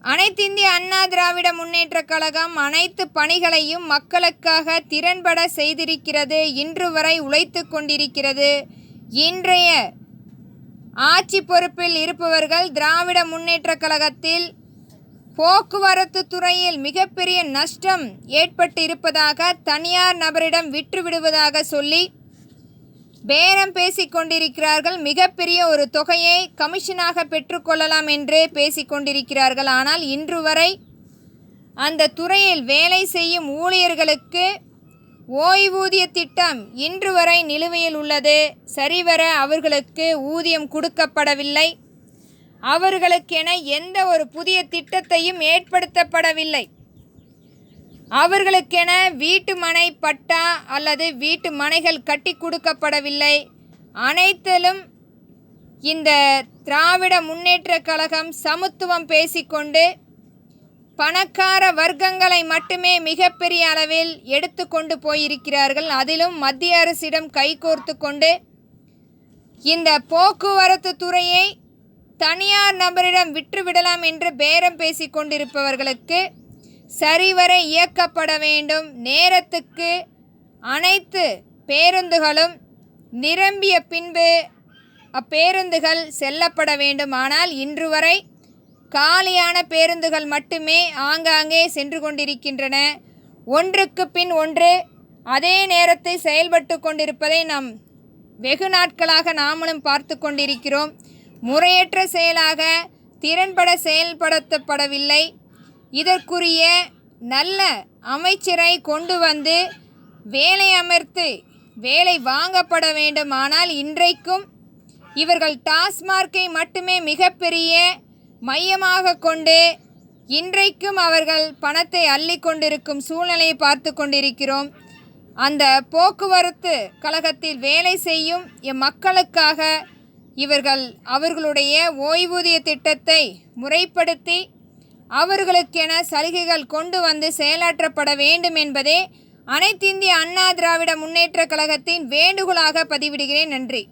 அனைத்திந்திய அண்ணா திராவிட முன்னேற்றக் கழகம் அனைத்து பணிகளையும் மக்களுக்காக திறன்பட செய்திருக்கிறது. இன்று வரை உழைத்து கொண்டிருக்கிறது. இன்றைய ஆட்சி பொறுப்பில் இருப்பவர்கள் திராவிட முன்னேற்றக் கழகத்தில் போக்குவரத்து துறையில் மிகப்பெரிய நஷ்டம் ஏற்பட்டு இருப்பதாக தனியார் நபரிடம் விற்றுவிடுவதாக சொல்லி பேரம் பேசிக்கொண்டிருக்கிறார்கள். மிகப்பெரிய ஒரு தொகையை கமிஷனாக பெற்றுக்கொள்ளலாம் என்று பேசிக்கொண்டிருக்கிறார்கள். ஆனால் இன்று வரை அந்த துறையில் வேலை செய்யும் ஊழியர்களுக்கு ஓய்வூதிய திட்டம் இன்று வரை நிலுவையில் உள்ளது. சரிவர அவர்களுக்கு ஊதியம் கொடுக்கப்படவில்லை. அவர்களுக்கென எந்த ஒரு புதிய திட்டத்தையும் ஏற்படுத்தப்படவில்லை. அவர்களுக்கென வீட்டு மனை பட்டா அல்லது வீட்டு மனைகள் கட்டி கொடுக்கப்படவில்லை. அனைத்திலும் இந்த திராவிட முன்னேற்றக் கழகம் சமத்துவம் பேசிக்கொண்டு பணக்கார வர்க்கங்களை மட்டுமே மிகப்பெரிய அளவில் எடுத்து கொண்டு போயிருக்கிறார்கள். அதிலும் மத்திய அரசிடம் கைகோர்த்து கொண்டு இந்த போக்குவரத்து துறையை தனியார் நபரிடம் விற்றுவிடலாம் என்று பேரம் பேசி கொண்டிருப்பவர்களுக்கு சரிவர இயக்கப்பட வேண்டும். நேரத்துக்கு அனைத்து பேருந்துகளும் நிரம்பிய பின்பு அப்பேருந்துகள் செல்லப்பட வேண்டும். ஆனால் இன்று வரை காலியான பேருந்துகள் மட்டுமே ஆங்காங்கே சென்று கொண்டிருக்கின்றன. ஒன்றுக்கு பின் ஒன்று அதே நேரத்தை செயல்பட்டு கொண்டிருப்பதை நாம் வெகு நாட்களாக நாமளும் பார்த்து கொண்டிருக்கிறோம். முறையற்ற செயலாக திறன்பட செயல்படுத்தப்படவில்லை. இதற்குரிய நல்ல அமைச்சரை கொண்டு வந்து வேலை அமர்த்து வேலை வாங்கப்பட வேண்டும். ஆனால் இன்றைக்கும் இவர்கள் டாஸ்மார்க்கை மட்டுமே மிகப்பெரிய மையமாக கொண்டு இன்றைக்கும் அவர்கள் பணத்தை அள்ளி கொண்டிருக்கும் சூழ்நிலையை பார்த்து கொண்டிருக்கிறோம். அந்த போக்குவரத்து கழகத்தில் வேலை செய்யும் மக்களுக்காக இவர்கள் அவர்களுடைய ஓய்வூதிய திட்டத்தை முறைப்படுத்தி அவர்களுக்கென சலுகைகள் கொண்டு வந்து செயலாற்றப்பட வேண்டும் என்பதே அனைத்திந்திய அண்ணா திராவிட முன்னேற்றக் கழகத்தின் வேண்டுகோளாக பதிவிடுகிறேன். நன்றி.